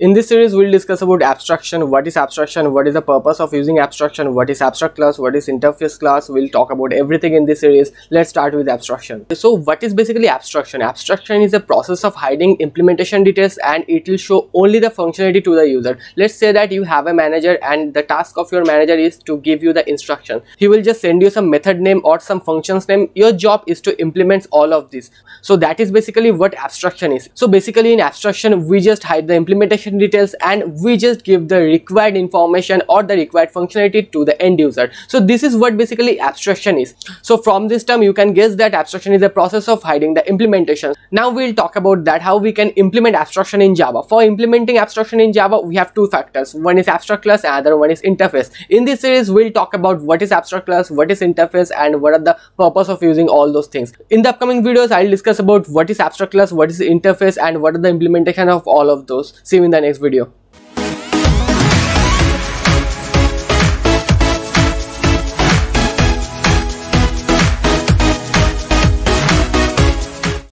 In this series, we'll discuss about abstraction, what is abstraction, what is the purpose of using abstraction, what is abstract class, what is interface class. We'll talk about everything in this series. Let's start with abstraction. So what is basically abstraction? Abstraction is a process of hiding implementation details and it will show only the functionality to the user. Let's say that you have a manager and the task of your manager is to give you the instruction. He will just send you some method name or some functions name. Your job is to implement all of this. So that is basically what abstraction is. So basically in abstraction, we just hide the implementation details and we just give the required information or the required functionality to the end user. So this is what basically abstraction is. So from this term you can guess that abstraction is a process of hiding the implementation. Now we'll talk about that how we can implement abstraction in Java. For implementing abstraction in Java, we have two factors. One is abstract class, other one is interface. In this series we'll talk about what is abstract class, what is interface, and what are the purpose of using all those things. In the upcoming videos I'll discuss about what is abstract class, what is interface, and what are the implementation of all of those. See you in the next video.